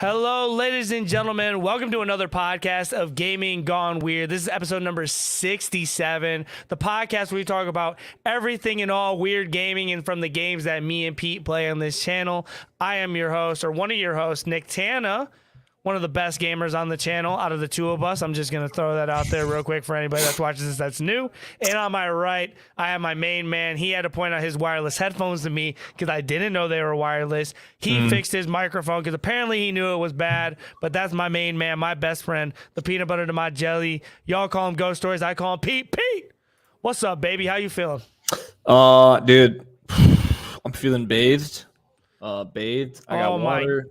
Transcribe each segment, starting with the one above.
Hello, ladies and gentlemen. Welcome to another podcast of Gaming Gone Weird. This is episode number 67, the podcast where we talk about everything and all weird gaming and from the games that me and Pete play on this channel. I am your host, or one of your hosts, Nicktana, one of the best gamers on the channel out of the two of us. I'm just going to throw that out there real quick for anybody that's watching this that's new. And on my right, I have my main man. He had to point out his wireless headphones to me because I didn't know they were wireless. He fixed his microphone because apparently he knew it was bad. But that's my main man, my best friend, the peanut butter to my jelly. Y'all call him Ghost Stories. I call him Pete. Pete, what's up, baby? How you feeling? Dude, I'm feeling bathed. I got water.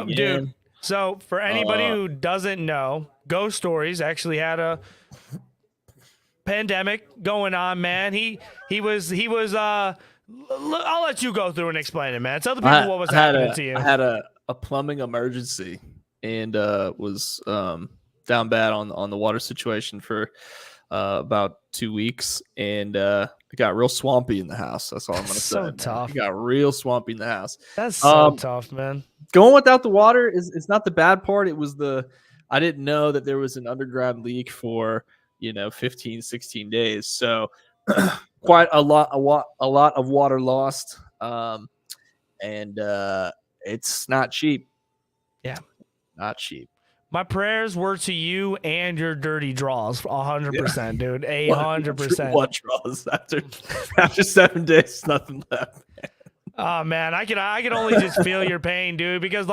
Dude. So for anybody who doesn't know, Ghost Stories actually had a pandemic going on, man. He was I'll let you go through and explain it, man. Tell the people what was happening to you. I had a plumbing emergency and was down bad on the water situation for about 2 weeks, and it got real swampy in the house. That's all I'm gonna say. So tough. It got real swampy in the house. That's so tough, man. Going without the water is not the bad part. It was I didn't know that there was an underground leak for 15, 16 days. So quite a lot of water lost. And it's not cheap. Yeah, not cheap. My prayers were to you and your dirty draws, 100%, dude. 100%. What draws after 7 days? Nothing left. Man. Oh man, I can only just feel your pain, dude. Because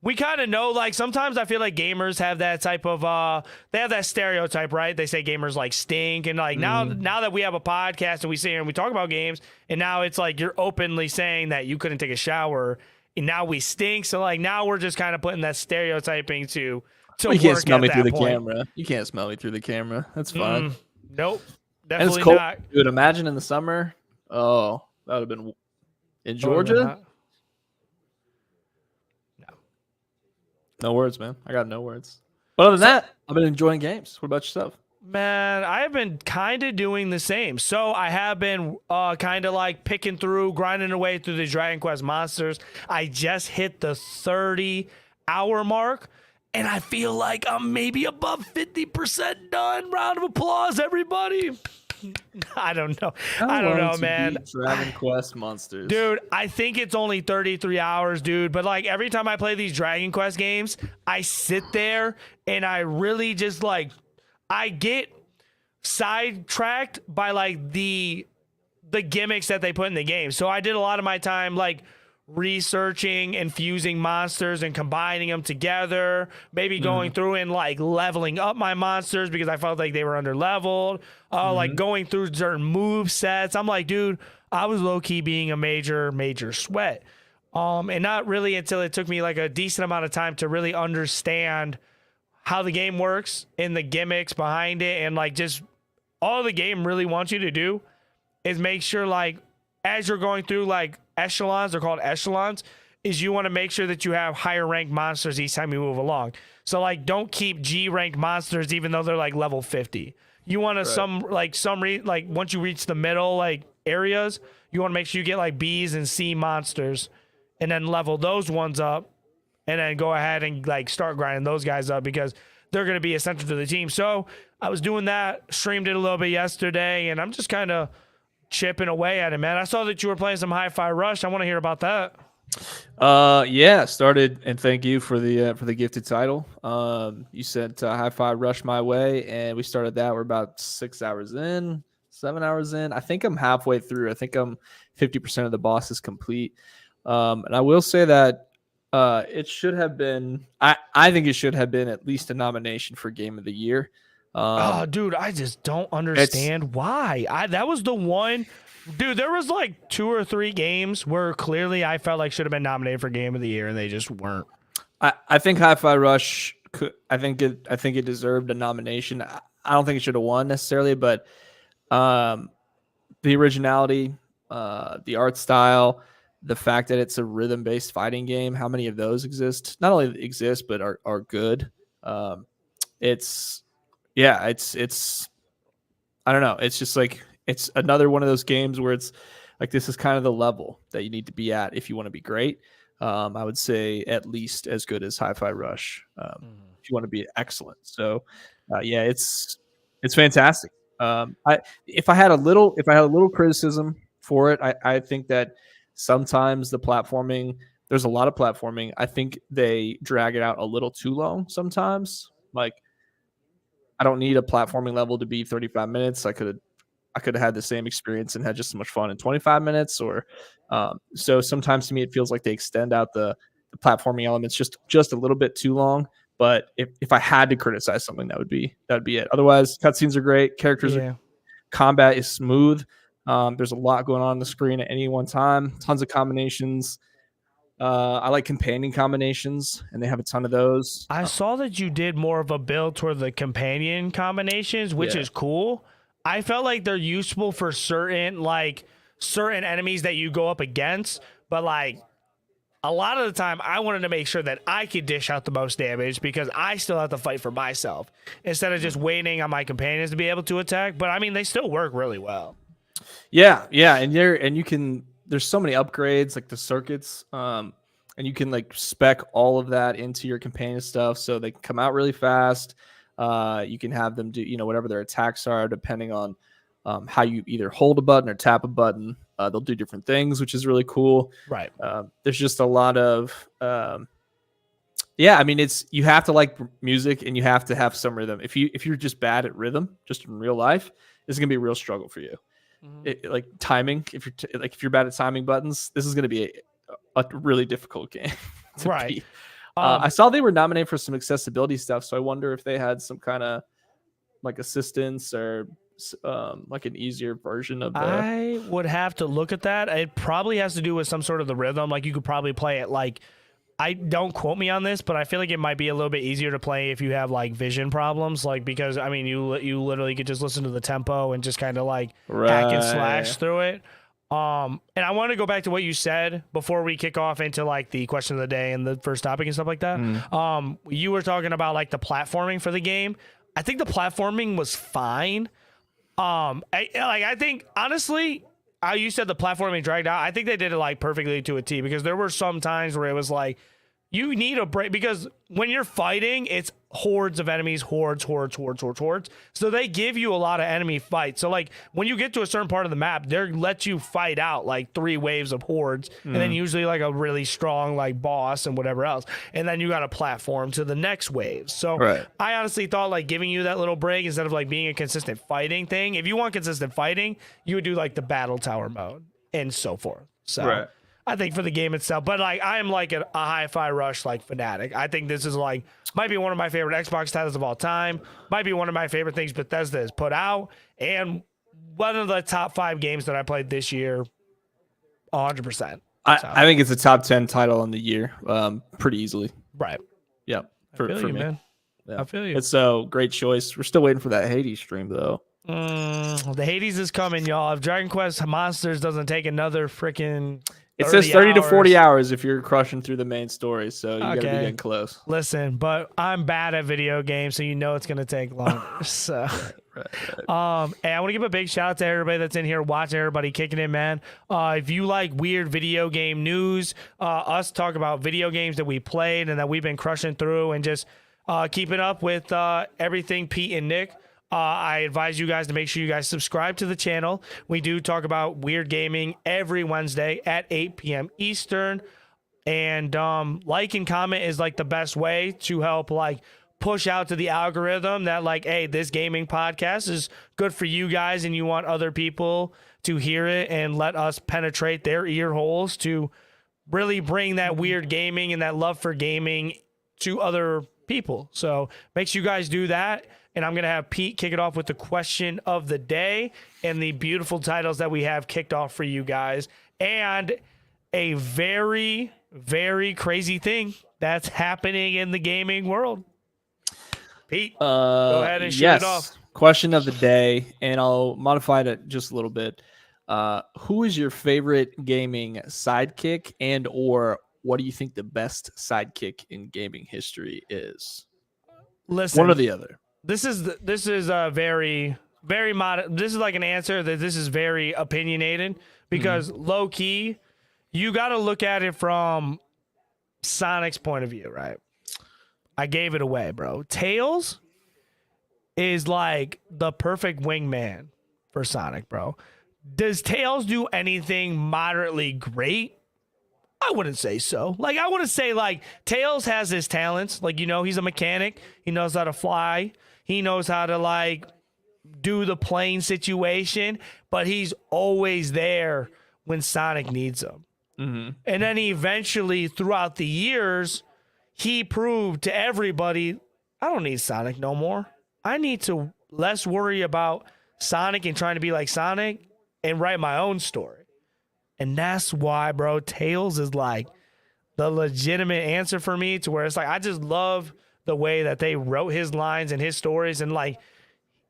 we kind of know, sometimes I feel like gamers have that type of they have that stereotype, right? They say gamers stink, and now that we have a podcast and we sit here and we talk about games, and now it's you're openly saying that you couldn't take a shower, and now we stink. So now we're just kind of putting that stereotyping to you can't smell me through the point. camera. You can't smell me through the camera. That's fine. Nope, definitely and it's cold, not. Dude, imagine in the summer. Oh, that would have been. In Georgia? No words, man. I got no words. But other than that, I've been enjoying games. What about yourself? Man, I have been kind of doing the same. So I have been kind of picking through, grinding away through the Dragon Quest monsters. I just hit the 30-hour mark, and I feel like I'm maybe above 50% done. Round of applause, everybody. I don't know. I don't know, man. Dragon Quest monsters. Dude, I think it's only 33 hours, dude. But every time I play these Dragon Quest games, I sit there and I really just I get sidetracked by the gimmicks that they put in the game. So I did a lot of my time researching and fusing monsters and combining them together, maybe going through and leveling up my monsters because I felt like they were under leveled, going through certain move sets. I'm dude, I was low-key being a major sweat, and not really until it took me a decent amount of time to really understand how the game works and the gimmicks behind it, and just all the game really wants you to do is make sure as you're going through echelons, they're called echelons, is you want to make sure that you have higher ranked monsters each time you move along. So don't keep G ranked monsters even though they're level 50. You want to once you reach the middle areas, you want to make sure you get B's and C monsters and then level those ones up and then go ahead and start grinding those guys up because they're going to be essential to the team. So I was doing that, streamed it a little bit yesterday, and I'm just kind of chipping away at it, man. I saw that you were playing some Hi-Fi Rush. I want to hear about that. Yeah, started, and thank you for the gifted title. You sent Hi-Fi Rush my way, and we started that. We're about 7 hours in. I think I'm halfway through. I think I'm 50% of the boss is complete. And I will say that it should have been. I think it should have been at least a nomination for Game of the Year. Dude, I just don't understand why. That was the one. Dude, there was 2 or 3 games where clearly I felt should have been nominated for Game of the Year, and they just weren't. I think Hi-Fi Rush I think it deserved a nomination. I don't think it should have won necessarily, but the originality, the art style, the fact that it's a rhythm-based fighting game, how many of those exist? Not only exist, but are good. It's I don't know. It's just it's another one of those games where it's this is kind of the level that you need to be at if you want to be great. I would say at least as good as Hi-Fi Rush. If you want to be excellent, so yeah, it's fantastic. If I had a little criticism for it, I think that sometimes the platforming, there's a lot of platforming. I think they drag it out a little too long sometimes. Like, I don't need a platforming level to be 35 minutes. I could have had the same experience and had just as much fun in 25 minutes. Or so sometimes to me it feels like they extend out the platforming elements just a little bit too long. But if I had to criticize something, that would be it. Otherwise, cutscenes are great. Combat is smooth. There's a lot going on the screen at any one time. Tons of combinations. I like companion combinations, and they have a ton of those. I saw that you did more of a build toward the companion combinations, which is cool. I felt like they're useful for certain enemies that you go up against, but like a lot of the time I wanted to make sure that I could dish out the most damage because I still have to fight for myself instead of just waiting on my companions to be able to attack. But I mean, they still work really well. Yeah, and you can. There's so many upgrades, like the circuits, and you can like spec all of that into your companion stuff, so they can come out really fast. You can have them do, whatever their attacks are, depending on how you either hold a button or tap a button. They'll do different things, which is really cool. Right. There's just a lot of, I mean, you have to like music and you have to have some rhythm. If you're just bad at rhythm, just in real life, this is gonna be a real struggle for you. Like timing, if you're bad at timing buttons, this is going to be a really difficult game. Right. I saw they were nominated for some accessibility stuff, so I wonder if they had some kind of like assistance or like an easier version of. I would have to look at that. It probably has to do with some sort of the rhythm. Like you could probably play it like. I don't quote me on this, but I feel like it might be a little bit easier to play if you have like vision problems, like because I mean you literally could just listen to the tempo and just kind of like hack and slash through it. And I want to go back to what you said before we kick off into like the question of the day and the first topic and stuff like that. You were talking about like the platforming for the game. I think the platforming was fine. I think honestly. You said the platforming dragged out. I think they did it like perfectly to a T because there were some times where it was like you need a break because when you're fighting, it's hordes of enemies, hordes. So they give you a lot of enemy fights. So like when you get to a certain part of the map, they let you fight out like 3 waves of hordes and then usually like a really strong like boss and whatever else. And then you got to platform to the next wave. So I honestly thought like giving you that little break instead of like being a consistent fighting thing. If you want consistent fighting, you would do like the battle tower mode and so forth. So I think for the game itself, but like I am like a Hi-Fi Rush like fanatic. I think this is like might be one of my favorite Xbox titles of all time. Might be one of my favorite things Bethesda has put out, and one of the top 5 games that I played this year, 100%. I think it's a top 10 title in the year, pretty easily. Right. Yep. For me, man. Yeah. I feel you. It's a great choice. We're still waiting for that Hades stream though. The Hades is coming, y'all. If Dragon Quest Monsters doesn't take another freaking it says 30 to 40 hours if you're crushing through the main story, so you gotta be getting close. Listen, but I'm bad at video games, so you know it's gonna take longer. So, right. And I want to give a big shout out to everybody that's in here watching, everybody kicking in, man. If you like weird video game news, us talk about video games that we played and that we've been crushing through, and just keeping up with everything Pete and Nick. I advise you guys to make sure you guys subscribe to the channel. We do talk about weird gaming every Wednesday at 8 p.m. Eastern. And like and comment is like the best way to help like push out to the algorithm that like, hey, this gaming podcast is good for you guys and you want other people to hear it and let us penetrate their ear holes to really bring that weird gaming and that love for gaming to other people. So make sure you guys do that. And I'm going to have Pete kick it off with the question of the day and the beautiful titles that we have kicked off for you guys. And a very, very crazy thing that's happening in the gaming world. Pete, go ahead and shoot it off. Question of the day, and I'll modify it just a little bit. Who is your favorite gaming sidekick, and or what do you think the best sidekick in gaming history is? Listen, one or the other. This is a very, very modest. This is like an answer that this is very opinionated because low key, you got to look at it from Sonic's point of view, right? I gave it away, bro. Tails is like the perfect wingman for Sonic, bro. Does Tails do anything moderately great? I wouldn't say so. Like, I wouldn't say, like, Tails has his talents. Like, he's a mechanic. He knows how to fly. He knows how to, like, do the plane situation. But he's always there when Sonic needs him. Mm-hmm. And then he eventually, throughout the years, he proved to everybody, I don't need Sonic no more. I need to less worry about Sonic and trying to be like Sonic and write my own story. And that's why, bro, Tails is like the legitimate answer for me, to where it's like, I just love the way that they wrote his lines and his stories. And like,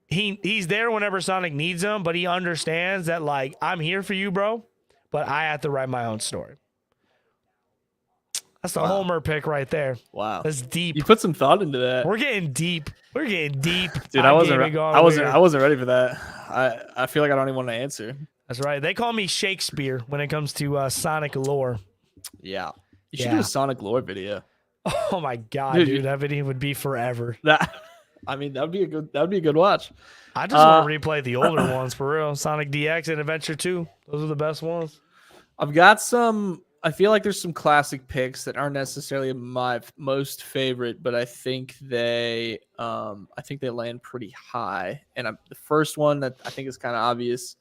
he's there whenever Sonic needs him, but he understands that, like, I'm here for you, bro, but I have to write my own story. That's the Homer pick right there. Wow. That's deep. You put some thought into that. We're getting deep. Dude, I wasn't ready for that. I feel like I don't even want to answer. That's right. They call me Shakespeare when it comes to Sonic lore. Yeah. You should do a Sonic lore video. Oh my god, dude, that video would be forever. That would be a good watch. I just want to replay the older ones for real. Sonic DX and Adventure 2. Those are the best ones. I've got some. I feel like there's some classic picks that aren't necessarily my most favorite, but I think they land pretty high. And the first one that I think is kind of obvious.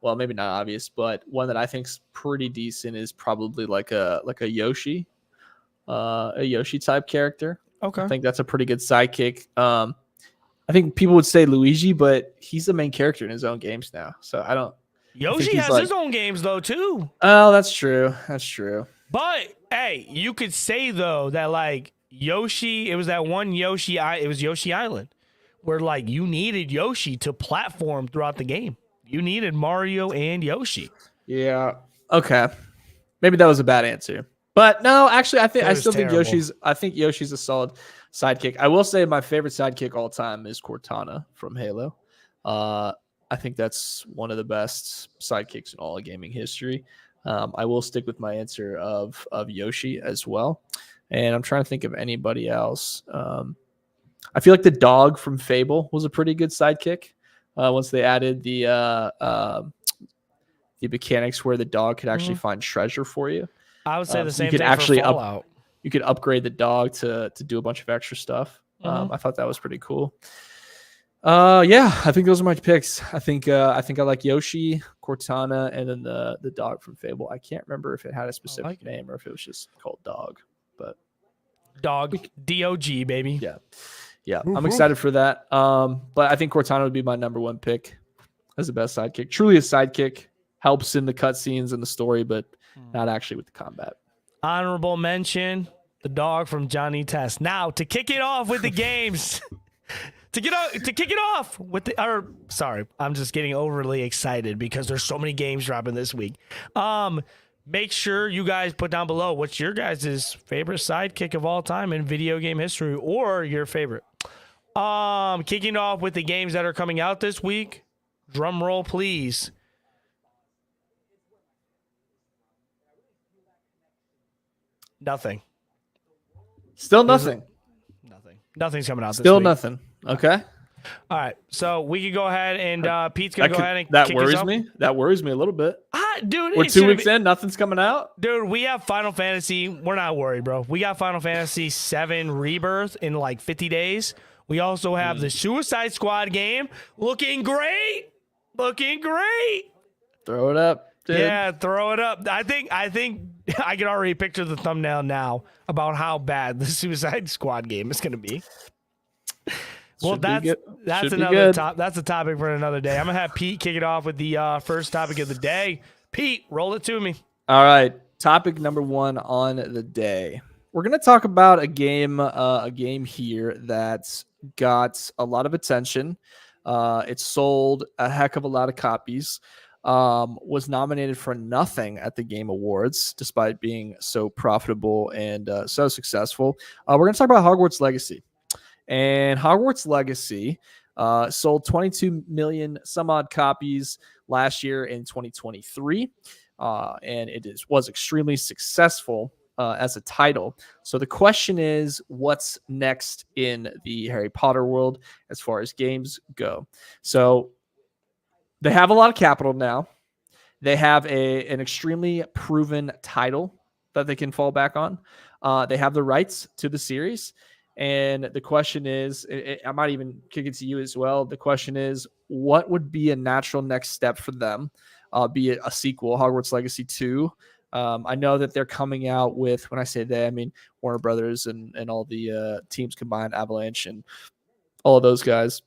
Well, maybe not obvious, but one that I think's pretty decent is probably like a Yoshi type character. Okay. I think that's a pretty good sidekick. I think people would say Luigi, but he's the main character in his own games now. So I don't. Yoshi has his own games though too. Oh, that's true. That's true. But hey, you could say though that like Yoshi, it was that one Yoshi. It was Yoshi Island, where like you needed Yoshi to platform throughout the game. You needed Mario and Yoshi. Yeah. Okay. Maybe that was a bad answer. But no, actually, I still think Yoshi's a solid sidekick. I will say my favorite sidekick all time is Cortana from Halo. I think that's one of the best sidekicks in all of gaming history. I will stick with my answer of Yoshi as well. And I'm trying to think of anybody else. I feel like the dog from Fable was a pretty good sidekick. Once they added the mechanics where the dog could actually find treasure for you. I would say the same you could thing actually for Fallout. You could upgrade the dog to do a bunch of extra stuff. I thought that was pretty cool. Yeah, I think those are my picks. I think I like Yoshi, Cortana, and then the dog from Fable. I can't remember if it had a specific name or if it was just called Dog. But Dog, D-O-G, baby. Yeah, I'm excited for that. But I think Cortana would be my number one pick as the best sidekick. Truly a sidekick. Helps in the cutscenes and the story, but not actually with the combat. Honorable mention, the dog from Johnny Test. Now, to kick it off with the games. To kick it off with sorry, I'm just getting overly excited because there's so many games dropping this week. Make sure you guys put down below what's your guys' favorite sidekick of all time in video game history, or your favorite. Kicking off with the games that are coming out this week. Drum roll, please. Nothing. Still nothing. Nothing's coming out this week. Still nothing. Okay. All right. So we can go ahead and Pete's going to go ahead and that kick worries us off. me. That worries me a little bit. Dude, we're 2 weeks in. Nothing's coming out. Dude, we have Final Fantasy. We're not worried, bro. We got Final Fantasy 7 Rebirth in like 50 days. We also have the Suicide Squad game. Looking great. Throw it up. Dude. Yeah, throw it up. I think I can already picture the thumbnail now about how bad the Suicide Squad game is going to be. Well, that's another top. That's a topic for another day. I'm gonna have Pete kick it off with the first topic of the day. Pete, roll it to me. All right, topic number 1 on the day. We're gonna talk about a game here that's got a lot of attention. It sold a heck of a lot of copies. Was nominated for nothing at the Game Awards, despite being so profitable and so successful. We're going to talk about Hogwarts Legacy. And Hogwarts Legacy sold 22 million some odd copies last year in 2023. And it was extremely successful. as a title. So the question is, what's next in the Harry Potter world as far as games go? So they have a lot of capital now. They have an extremely proven title that they can fall back on. They have the rights to the series. And the question is, I might even kick it to you as well. The question is, what would be a natural next step for them? Be it a sequel, Hogwarts Legacy 2. I know that they're coming out with, when I say they, I mean Warner Brothers and all the teams combined, Avalanche and all of those guys.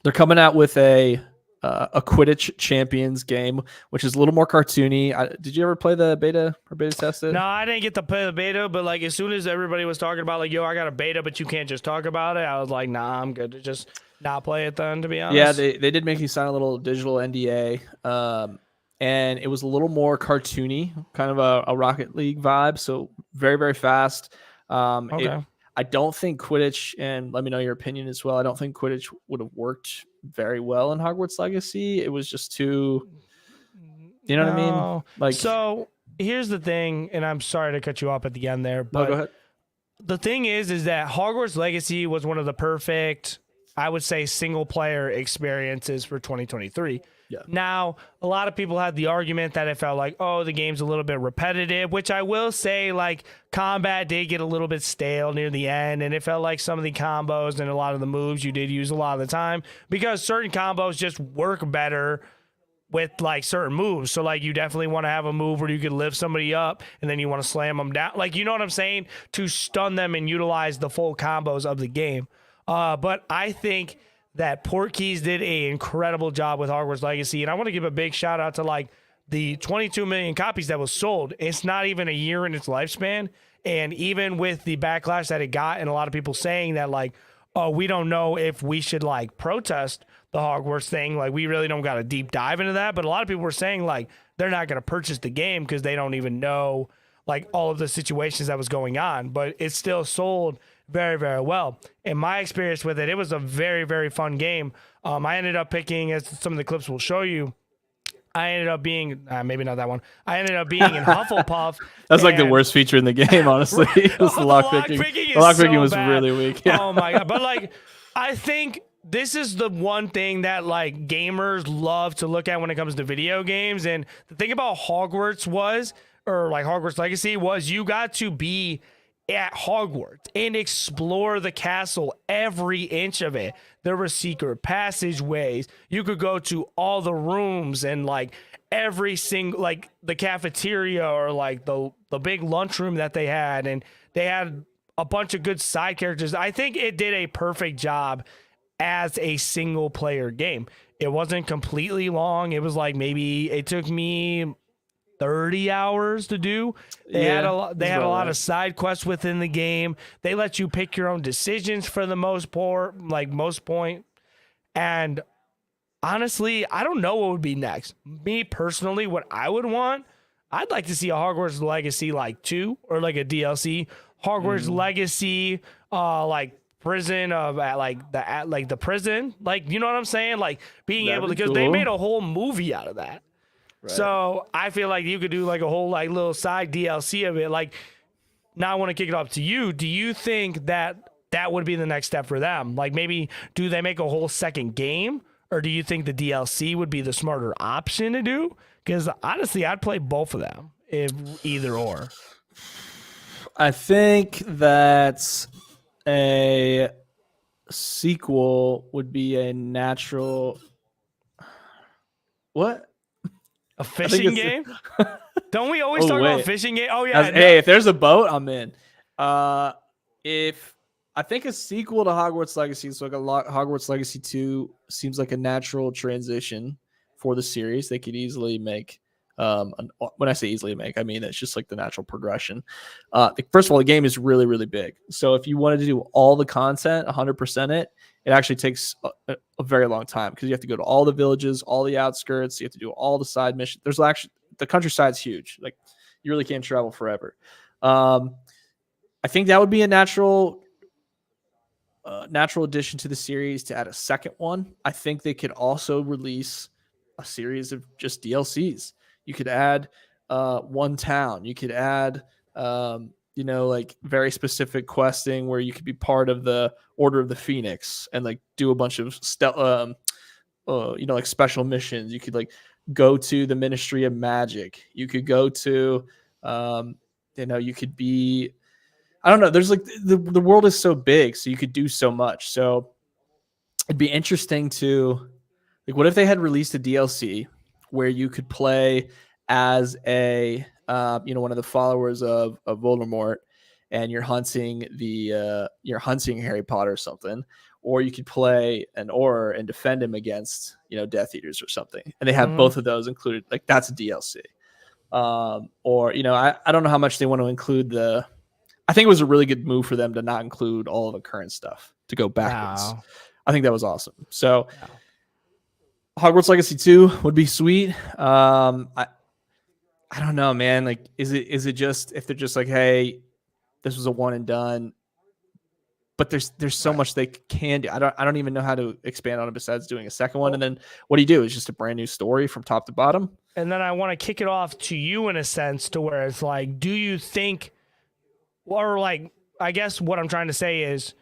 They're coming out with a Quidditch Champions game, which is a little more cartoony. Did you ever play the beta or beta tested? No, I didn't get to play the beta, but like as soon as everybody was talking about like, yo, I got a beta, but you can't just talk about it, I was like, nah, I'm good to just not play it then, to be honest. Yeah, they did make you sign a little digital NDA, and it was a little more cartoony, kind of a Rocket League vibe, so very, very fast. Okay. I don't think Quidditch, and let me know your opinion as well, I don't think Quidditch would have worked very well in Hogwarts Legacy. It was just too, you know what I mean? Like, so here's the thing, and I'm sorry to cut you off at the end there, but no, go ahead. The thing is that Hogwarts Legacy was one of the perfect, I would say, single player experiences for 2023. Yeah. Now, a lot of people had the argument that it felt like, oh, the game's a little bit repetitive, which I will say, like, combat did get a little bit stale near the end, and it felt like some of the combos and a lot of the moves you did use a lot of the time because certain combos just work better with like certain moves. So like you definitely want to have a move where you could lift somebody up and then you want to slam them down. Like, you know what I'm saying? To stun them and utilize the full combos of the game. But I think that Portkeys did an incredible job with Hogwarts Legacy. And I want to give a big shout out to like the 22 million copies that was sold. It's not even a year in its lifespan. And even with the backlash that it got and a lot of people saying that like, oh, we don't know if we should like protest the Hogwarts thing. Like, we really don't got a deep dive into that. But a lot of people were saying like they're not going to purchase the game because they don't even know like all of the situations that was going on. But it still sold very, very well. In my experience with it, it was a very, very fun game. I ended up picking, as some of the clips will show you, I ended up being, maybe not that one. I ended up being in Hufflepuff. That's like the worst feature in the game, honestly. It was the lockpicking. The lockpicking was really weak. Yeah. Oh my God. But like, I think this is the one thing that like gamers love to look at when it comes to video games. And the thing about Hogwarts was, or like Hogwarts Legacy was, you got to be at Hogwarts and explore the castle, every inch of it. There were secret passageways. You could go to all the rooms and like every single, like the cafeteria or like the big lunchroom that they had. And they had a bunch of good side characters. I think it did a perfect job as a single player game. It wasn't completely long. It was like, maybe it took me 30 hours to do. They had a lot of side quests within the game. They let you pick your own decisions for the most point. And honestly, I don't know what would be next. Me personally, what I would want, I'd like to see a Hogwarts Legacy like 2 or like a DLC. Hogwarts Legacy, like prison of the prison, like, you know what I'm saying? Like being able to, because they made a whole movie out of that. Right. So I feel like you could do like a whole like little side DLC of it. Like, now I want to kick it up to you. Do you think that that would be the next step for them? Like, maybe do they make a whole second game, or do you think the DLC would be the smarter option to do? Because honestly, I'd play both of them, if either or. I think that a sequel would be a natural. What? A fishing game? Don't we always talk about fishing game? Oh yeah. Hey, if there's a boat, I'm in. If I think a sequel to Hogwarts Legacy, so like Hogwarts Legacy 2 seems like a natural transition for the series. They could easily make. When I say easily make, I mean it's just like the natural progression. First of all, the game is really, really big. So if you wanted to do all the content, 100% it actually takes a very long time because you have to go to all the villages, all the outskirts. You have to do all the side missions. There's actually, the countryside's huge. Like, you really can't travel forever. I think that would be a natural addition to the series to add a second one. I think they could also release a series of just DLCs. You could add one town. You could add Like very specific questing where you could be part of the Order of the Phoenix and like do a bunch of like special missions. You could like go to the Ministry of Magic. You could go to, you could be, I don't know. There's like the world is so big, so you could do so much. So it'd be interesting to like, what if they had released a DLC where you could play as one of the followers of Voldemort, and you're hunting Harry Potter or something, or you could play an Auror and defend him against Death Eaters or something, and they have both of those included. Like that's a DLC. I don't know how much they want to include the. I think it was a really good move for them to not include all of the current stuff, to go backwards. Wow. I think that was awesome. So. Wow. Hogwarts Legacy 2 would be sweet. I don't know, man. Like, is it just if they're just like, hey, this was a one and done, but there's so much they can do. I don't even know how to expand on it besides doing a second one. And then what do you do? Is just a brand new story from top to bottom. And then I want to kick it off to you in a sense to where it's like, do you think, or like, I guess what I'm trying to say is,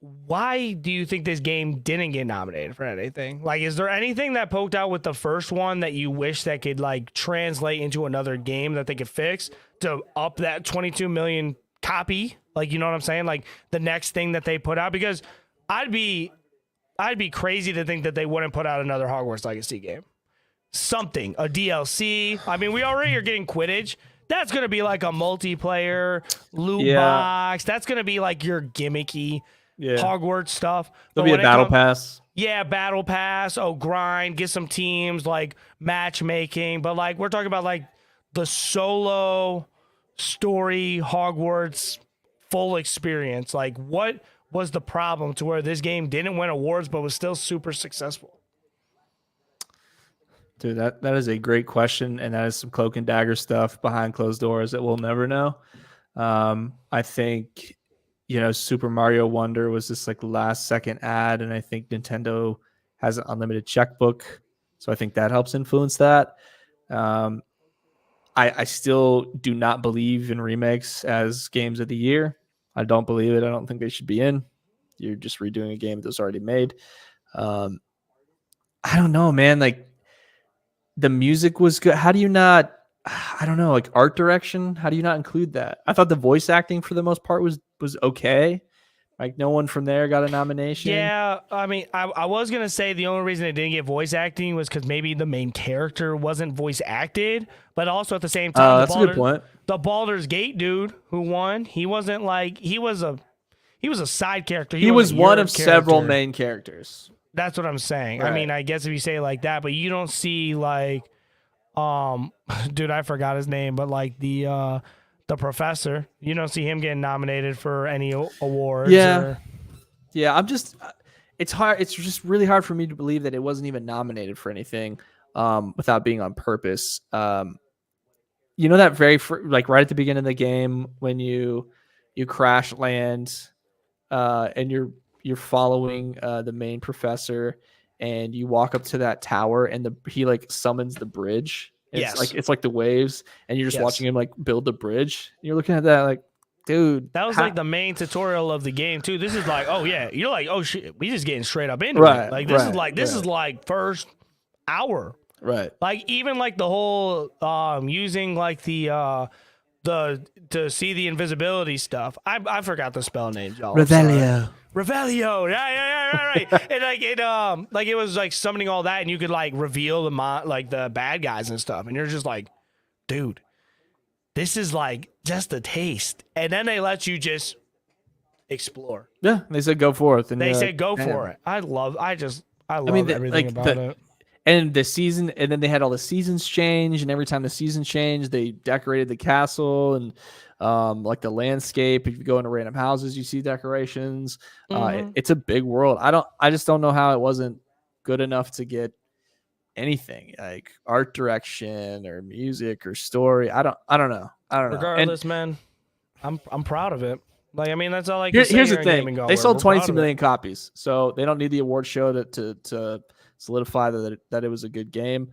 why do you think this game didn't get nominated for anything? Like, is there anything that poked out with the first one that you wish that could like translate into another game that they could fix to up that 22 million copy? Like, you know what I'm saying? Like the next thing that they put out, because I'd be crazy to think that they wouldn't put out another Hogwarts Legacy game. Something, a DLC. I mean, we already are getting Quidditch. That's going to be like a multiplayer loot box. That's going to be like your gimmicky Hogwarts stuff. There'll be a battle pass. Yeah, battle pass. Oh, grind. Get some teams, like matchmaking. But like we're talking about like the solo story Hogwarts full experience. Like what was the problem to where this game didn't win awards but was still super successful? Dude, that is a great question, and that is some cloak and dagger stuff behind closed doors that we'll never know. I think Super Mario Wonder was this like last second ad, and I think Nintendo has an unlimited checkbook, so I think that helps influence that. I still do not believe in remakes as games of the year. I don't believe it. I don't think they should be in. You're just redoing a game that's already made. I don't know, man. Like the music was good. How do you not? I don't know, like art direction. How do you not include that? I thought the voice acting for the most part was okay. Like no one from there got a nomination. Yeah, I mean, I was gonna say the only reason it didn't get voice acting was because maybe the main character wasn't voice acted, but also at the same time, that's a good point. The Baldur's Gate dude who won, he wasn't like he was a side character. He was one of several main characters. That's what I'm saying. Right. I mean, I guess if you say it like that, but you don't see like, dude, I forgot his name, but like the professor, you don't see him getting nominated for any awards. Yeah. Yeah. It's hard. It's just really hard for me to believe that it wasn't even nominated for anything, without being on purpose. That very like right at the beginning of the game when you crash land, and you're following the main professor, and you walk up to that tower, and he like summons the bridge. It's like the waves, and you're just watching him like build the bridge. You're looking at that like, dude. That was like the main tutorial of the game too. This is like, oh yeah, you're like, oh shit, we just getting straight up into it. Like this is like first hour. Right. Like even like the whole using like the to see the invisibility stuff. I forgot the spell names, y'all. Revelio. Yeah, right. And like it was like summoning all that, and you could like reveal the bad guys and stuff, and you're just like, dude, this is like just a taste. And then they let you just explore. Yeah, they said go forth, and they said go for it. I love everything about it. And the season, and then they had all the seasons change, and every time the seasons changed, they decorated the castle and like the landscape. If you go into random houses, you see decorations. It's a big world. I just don't know how it wasn't good enough to get anything like art direction or music or story. I don't know. Regardless, man, I'm proud of it. Like, I mean, that's all I can here's say. Here's the thing: they sold 22 million copies, so they don't need the award show to solidify that it was a good game.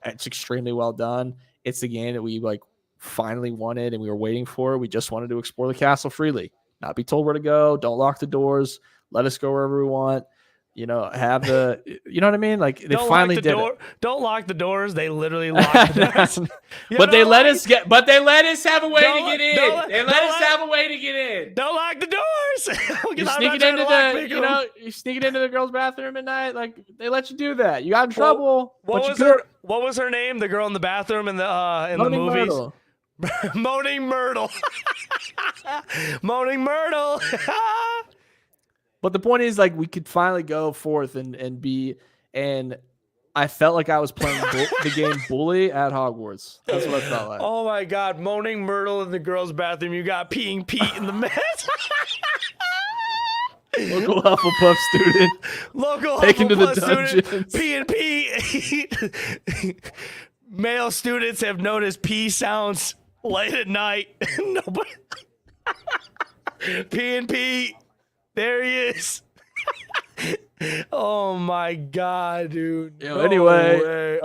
It's extremely well done. It's a game that we like finally wanted and we were waiting for. We just wanted to explore the castle freely, not be told where to go. Don't lock the doors. Let us go wherever we want. You know, have the, you know what I mean? Like they finally did it. Don't lock the doors. They literally lock the doors. But they let us have a way to get in. They let us have a way to get in. Don't lock the doors. You're sneaking into the girl's bathroom at night. Like they let you do that. You got in trouble. What was her name? The girl in the bathroom in the movies. Myrtle. Moaning Myrtle. Moaning Myrtle. But the point is, like, we could finally go forth and I felt like I was playing the game Bully at Hogwarts. That's what I felt like. Oh my God, Moaning Myrtle in the girls' bathroom. You got Peeing Pete in the mess. Local Hufflepuff student. Taken to the dungeons. Peeing Pete. Male students have noticed pee sounds late at night. Nobody. Peeing Pete. There he is. Oh my God, dude. Anyway.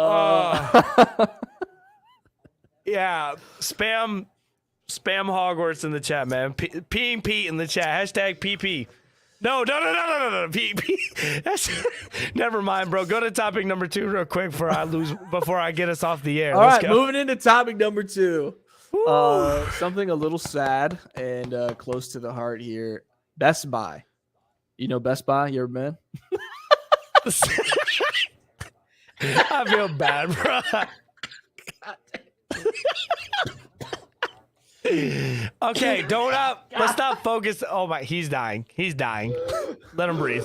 Yeah. Spam Hogwarts in the chat, man. Peeing Pete in the chat. Hashtag PP. No. PP. That's never mind, bro. Go to topic number 2 real quick before I get us off the air. All right, moving into topic number 2. Something a little sad and close to the heart here. Best Buy. You know Best Buy? You ever been? I feel bad, bro. Okay, let's not focus. Oh my, he's dying. Let him breathe.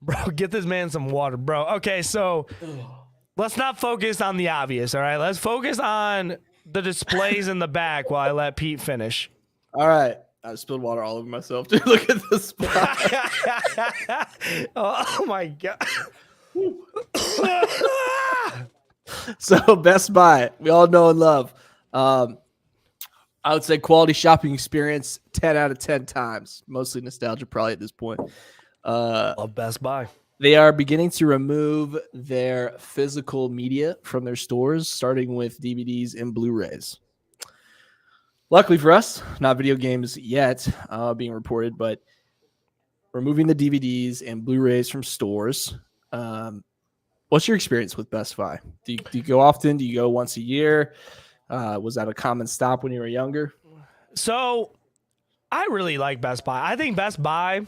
Bro, get this man some water, bro. Okay, so let's not focus on the obvious, all right? Let's focus on the displays in the back while I let Pete finish. All right. I spilled water all over myself, dude. Look at this spot. Oh my God. So Best Buy, we all know and love. I would say quality shopping experience, 10 out of 10 times. Mostly nostalgia probably at this point. Love Best Buy. They are beginning to remove their physical media from their stores, starting with DVDs and Blu-rays. Luckily for us, not video games yet being reported, but removing the DVDs and Blu-rays from stores. What's your experience with Best Buy? Do you go often? Do you go once a year? Was that a common stop when you were younger? So I really like Best Buy. I think Best Buy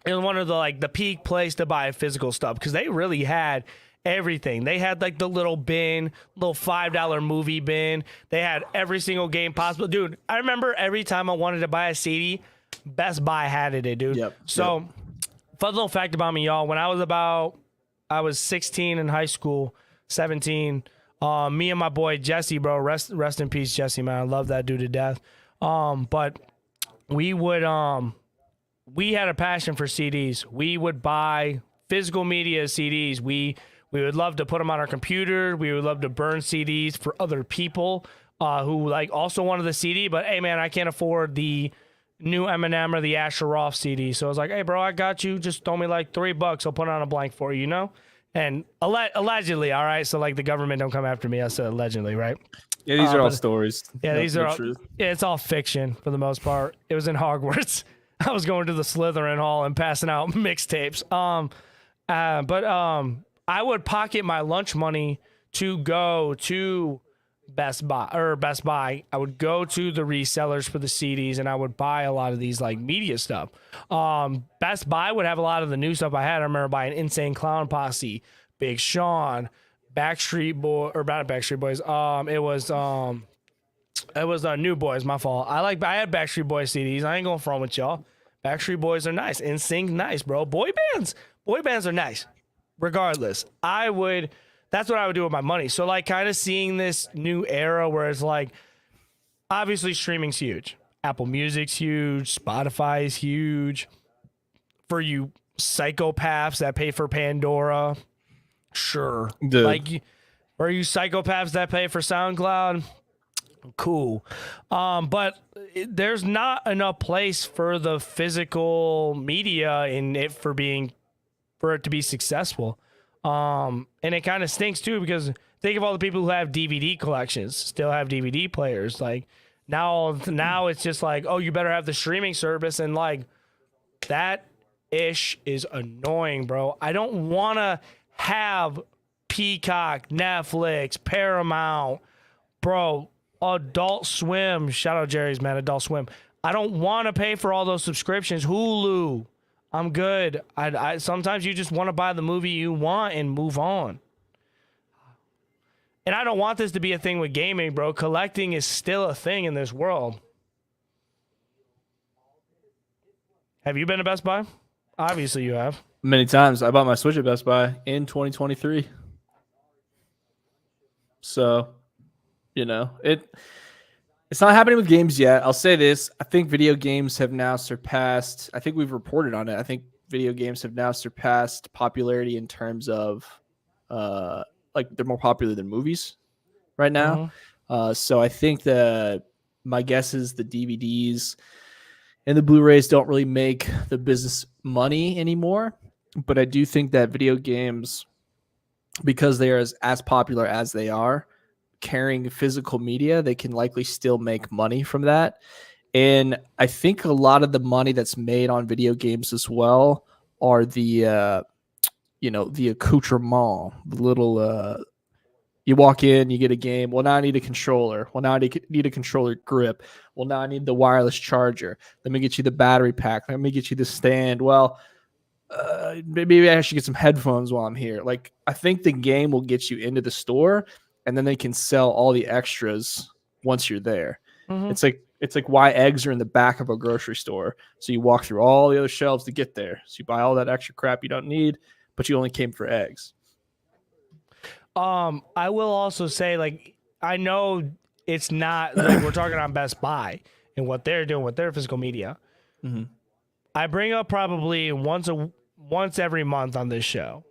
is one of the peak place to buy physical stuff because they really had everything. They had like the little bin, little $5 movie bin. They had every single game possible. Dude, I remember every time I wanted to buy a CD, Best Buy had it, dude. Yep. So, fun little fact about me, y'all. When I was 16 in high school, 17, me and my boy Jesse, bro, rest in peace, Jesse, man. I love that dude to death. But we had a passion for CDs. We would buy physical media CDs. We would love to put them on our computer. We would love to burn CDs for other people who also wanted the CD. But hey, man, I can't afford the new Eminem or the Asher Roth CD. So I was like, hey, bro, I got you. Just throw me like $3. I'll put it on a blank for you, you know? And allegedly, all right? So the government don't come after me. I said allegedly, right? Yeah, these are all stories. Yeah, these are all truth. Yeah, it's all fiction for the most part. It was in Hogwarts. I was going to the Slytherin Hall and passing out mixtapes. But I would pocket my lunch money to go to Best Buy. I would go to the resellers for the CDs and I would buy a lot of these media stuff. Best Buy would have a lot of the new stuff I had. I remember buying Insane Clown Posse, Big Sean, Backstreet Boy, or not Backstreet Boys. It was New Boys. My fault. I had Backstreet Boys CDs. I ain't going front with y'all. Backstreet Boys are nice. NSYNC, nice, bro. Boy bands are nice. Regardless, that's what I would do with my money. So kind of seeing this new era where it's obviously streaming's huge. Apple Music's huge. Spotify is huge. For you psychopaths that pay for Pandora, sure. Dude. For you psychopaths that pay for SoundCloud, cool. But there's not enough place for the physical media in it for it to be successful. And it kind of stinks too because think of all the people who have DVD collections, still have DVD players. Like now it's just like, oh, you better have the streaming service, and like that ish is annoying, bro. I don't want to have Peacock, Netflix, Paramount, bro, Adult Swim. Shout out Jerry's, man, Adult Swim. I don't want to pay for all those subscriptions. Hulu, I'm good. I sometimes you just want to buy the movie you want and move on. And I don't want this to be a thing with gaming, bro. Collecting is still a thing in this world. Have you been to Best Buy? Obviously you have. Many times. I bought my Switch at Best Buy in 2023. So, you know, it's not happening with games yet. I'll say this. I think video games have now surpassed, I think we've reported on it. I think video games have now surpassed popularity in terms of like they're more popular than movies right now. So I think my guess is the DVDs and the Blu-rays don't really make the business money anymore. But I do think that video games, because they are as popular as they are, carrying physical media, they can likely still make money from that. And I think a lot of the money that's made on video games as well are the the accoutrement, the little you walk in, you get a game. Well, now I need a controller. Well, now I need a controller grip. Well, now I need the wireless charger. Let me get you the battery pack. Let me get you the stand. Well, maybe I should get some headphones while I'm here. Like, I think the game will get you into the store, and then they can sell all the extras once you're there. It's like why eggs are in the back of a grocery store. So you walk through all the other shelves to get there. So you buy all that extra crap you don't need, but you only came for eggs. I will also say, like, I know it's not like we're talking on Best Buy and what they're doing with their physical media. I bring up probably once every month on this show.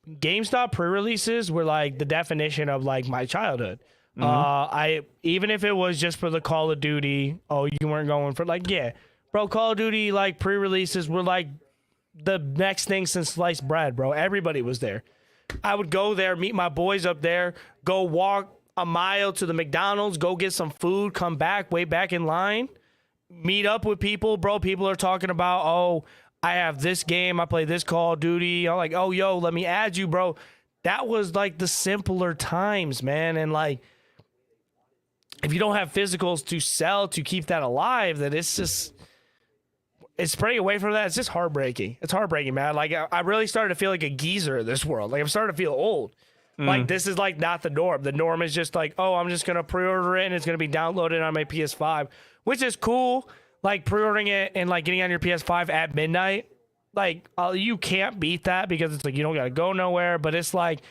GameStop pre-releases were like the definition of like my childhood. I even if it was just for the Call of Duty, oh, you weren't going for like, yeah, bro, Call of Duty like pre-releases were like the next thing since sliced bread, bro. Everybody was there. I would go there, meet my boys up there, go walk a mile to the McDonald's, go get some food, come back, wait back in line, meet up with people, bro. People are talking about, oh, I have this game, I play this Call of Duty. I'm like, oh, yo, let me add you, bro. That was like the simpler times, man. And like, if you don't have physicals to sell to keep that alive, then it's spreading away from that. It's just heartbreaking. It's heartbreaking, man. Like, I really started to feel like a geezer in this world. Like, I'm starting to feel old. Like, this is like not the norm. The norm is just like, oh, I'm just going to pre-order it and it's going to be downloaded on my PS5, which is cool. Like, pre-ordering it and like getting on your PS5 at midnight. Like, you can't beat that because it's like you don't got to go nowhere. But it's like,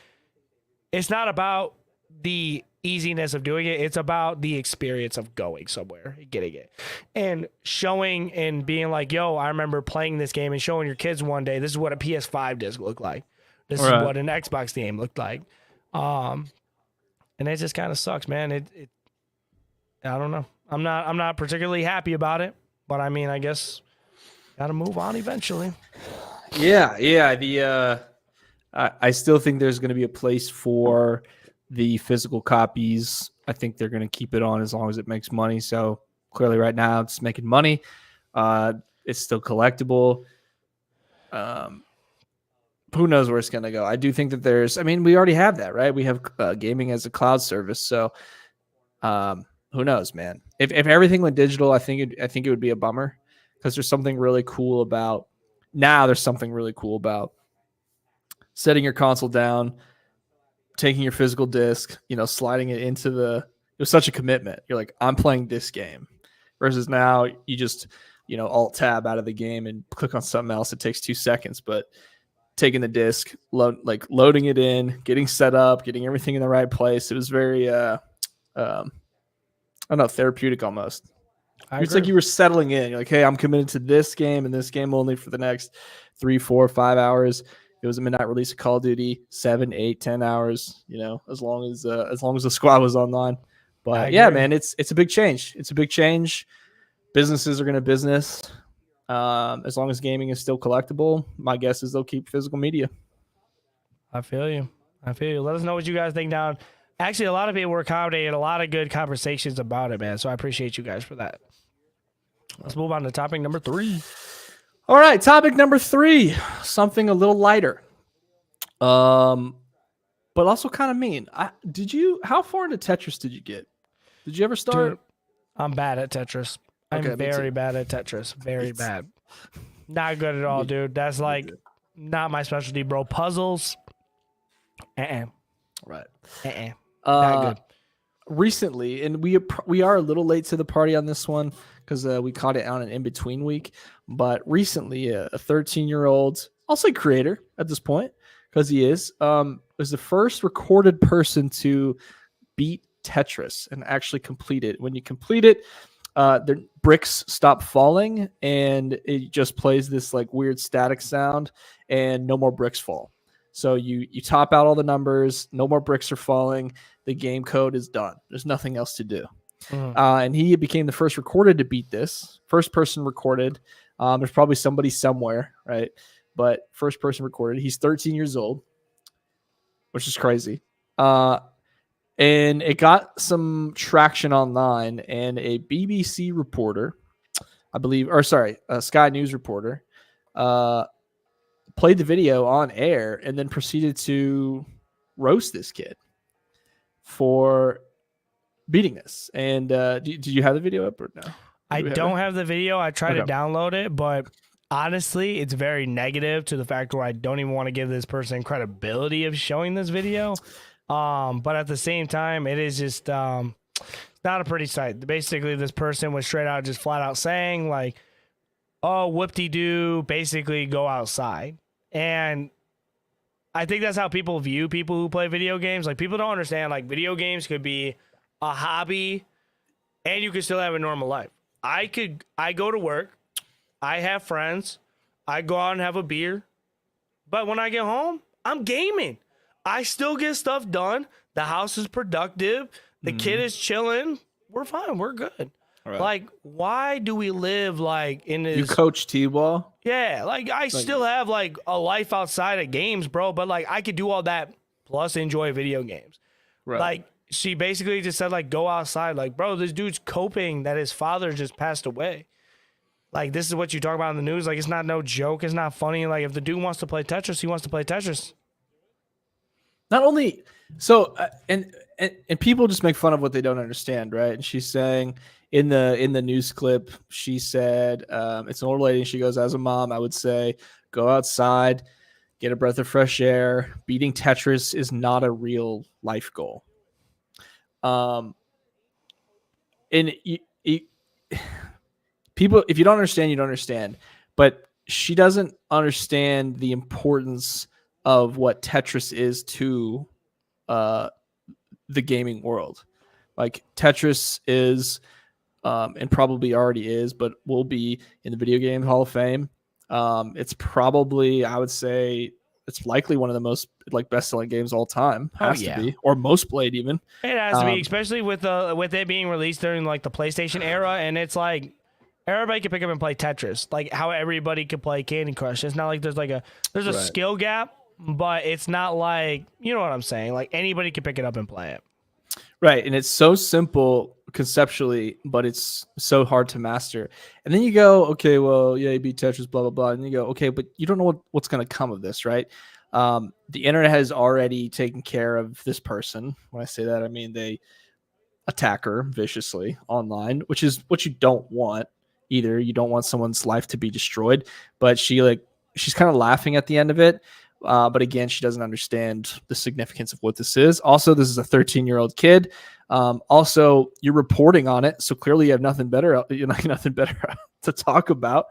it's not about the easiness of doing it. It's about the experience of going somewhere and getting it and showing and being like, yo, I remember playing this game, and showing your kids one day, this is what a PS5 disc looked like. This is what an Xbox game looked like. And it just kind of sucks, man. It I don't know. I'm not particularly happy about it, but I mean, I guess got to move on eventually. Yeah. I still think there's going to be a place for the physical copies. I think they're going to keep it on as long as it makes money. So clearly right now it's making money. It's still collectible. Who knows where it's going to go? I do think that we already have that, right? We have gaming as a cloud service. So who knows, man? If everything went digital, I think it would be a bummer, because there's something really cool about setting your console down, taking your physical disc, sliding it into it was such a commitment. You're like, I'm playing this game, versus now you just, alt tab out of the game and click on something else. It takes 2 seconds, but taking the disc, loading it in, getting set up, getting everything in the right place. It was very, I don't know, therapeutic almost. It's like you were settling in. You're like, hey, I'm committed to this game and this game only for the next 3, 4, 5 hours. It was a midnight release of Call of Duty, 7, 8, 10 hours, as long as the squad was online. But yeah, man, it's a big change. It's a big change. Businesses are going to business. As long as gaming is still collectible, my guess is they'll keep physical media. I feel you. Let us know what you guys think down Actually, a lot of people were commenting, a lot of good conversations about it, man. So I appreciate you guys for that. Let's move on to topic number 3. All right, topic number 3, something a little lighter, but also kind of mean. How far into Tetris did you get? Did you ever start? Dude, I'm bad at Tetris. I'm Okay, me very too. bad at Tetris. Very bad. Not good at all, dude. That's like not my specialty, bro. Puzzles. Right. Not good. Recently, and we are a little late to the party on this one because we caught it on an in-between week. But recently, a 13-year-old, I'll say creator at this point because he is, was the first recorded person to beat Tetris and actually complete it. When you complete it, the bricks stop falling and it just plays this like weird static sound and no more bricks fall. So you top out all the numbers, no more bricks are falling. The game code is done. There's nothing else to do. And he became the first recorded to beat this. First person recorded. There's probably somebody somewhere, right? But first person recorded. He's 13 years old, which is crazy. And it got some traction online, and a BBC reporter, I believe, or sorry, a Sky News reporter, played the video on air and then proceeded to roast this kid for beating this. And did you have the video up or no? I don't have the video. I tried to Okay. download it, but honestly, it's very negative to the fact where I don't even want to give this person credibility of showing this video. But at the same time, it is just it's not a pretty sight. Basically, this person was straight out just flat out saying like, "Oh, whoop-de-doo, basically go outside." And I think that's how people view people who play video games. Like, people don't understand, like, video games could be a hobby and you could still have a normal life. I go to work, I have friends, I go out and have a beer, but when I get home, I'm gaming. I still get stuff done. The house is productive. The kid is chilling. We're fine. We're good. Right. Like, why do we live like in this? You coach T-ball? Yeah, like I still have like a life outside of games, bro. But like I could do all that plus enjoy video games. Right. Like she basically just said like go outside. Like, bro, this dude's coping that his father just passed away. Like, this is what you talk about in the news. Like, it's not no joke. It's not funny. Like, if the dude wants to play Tetris, he wants to play Tetris. Not only so, and people just make fun of what they don't understand, right? And she's saying in the news clip, she said, it's an old lady. And she goes, as a mom, I would say, go outside, get a breath of fresh air. Beating Tetris is not a real life goal. And people, if you don't understand, you don't understand. But she doesn't understand the importance of what Tetris is to the gaming world. Like, Tetris is, and probably already is, but will be in the Video Game Hall of Fame. It's probably, I would say, it's likely one of the most like best-selling games of all time. Has to be, or most played even. It has to be, especially with it being released during like the PlayStation era, and it's like everybody can pick up and play Tetris, like how everybody could play Candy Crush. It's not like there's a skill gap, but it's not like, you know what I'm saying, like anybody can pick it up and play it. Right, and it's so simple conceptually, but it's so hard to master. And then you go, okay, well, yeah, you beat Tetris, blah, blah, blah. And you go, okay, but you don't know what's going to come of this, right? The internet has already taken care of this person. When I say that, I mean they attack her viciously online, which is what you don't want either. You don't want someone's life to be destroyed, but she's kind of laughing at the end of it. But again, she doesn't understand the significance of what this is. Also, this is a 13-year-old kid. Also, you're reporting on it, so clearly you have nothing better to talk about.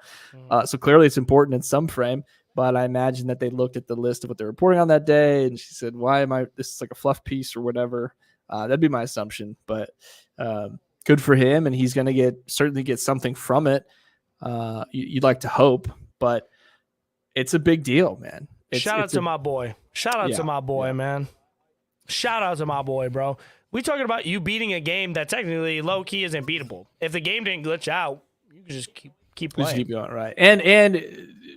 So clearly it's important in some frame. But I imagine that they looked at the list of what they're reporting on that day, and she said, "Why am I? This is like a fluff piece or whatever." That'd be my assumption. But good for him, and he's going to certainly get something from it. You'd like to hope, but it's a big deal, man. Shout out to my boy, man. Shout out to my boy, bro. We talking about you beating a game that technically low key isn't beatable. If the game didn't glitch out, you could just keep playing. Just keep going, right? And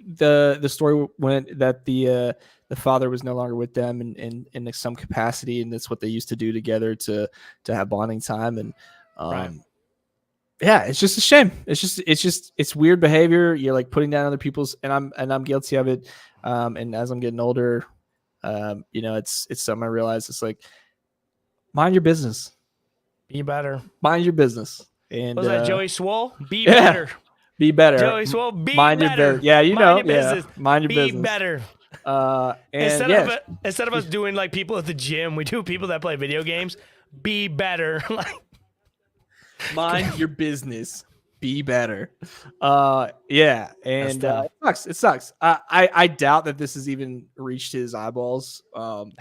the story went that the the father was no longer with them in some capacity, and that's what they used to do together to have bonding time. And Right. yeah, it's just a shame. It's weird behavior. You're like putting down other people's, and I'm guilty of it. And as I'm getting older, it's something I realize. It's like, mind your business. Be better. Mind your business. And what was that, Joey Swole? Be yeah, better. Be better. Joey Swole, be mind better. Your yeah, mind your business. Mind your be business. Be better. And instead of us doing like people at the gym, we do people that play video games. Be better. Like, mind your business. Be better. Yeah, and it sucks. I doubt that this has even reached his eyeballs.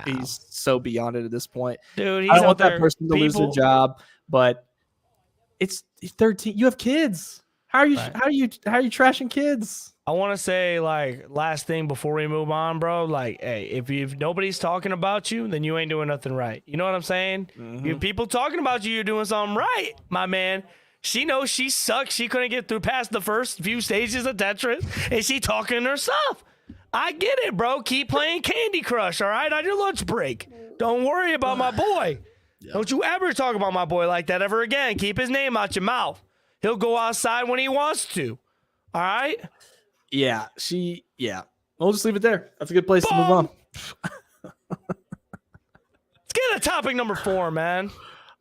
He's so beyond it at this point. Dude, he's I don't want out that person to lose their job, but it's 13. You have kids. How are you trashing kids? I want to say, like, last thing before we move on, bro. Like, hey, if nobody's talking about you, then you ain't doing nothing right. You know what I'm saying? Mm-hmm. If people talking about you, you're doing something right, my man. She knows she sucks. She couldn't get through past the first few stages of Tetris, and she talking herself. I get it, bro. Keep playing Candy Crush, all right, on your lunch break. Don't worry about my boy. Yeah. Don't you ever talk about my boy like that ever again. Keep his name out your mouth. He'll go outside when he wants to. All right? Yeah. We'll just leave it there. That's a good place to move on. Let's get to topic number 4, man.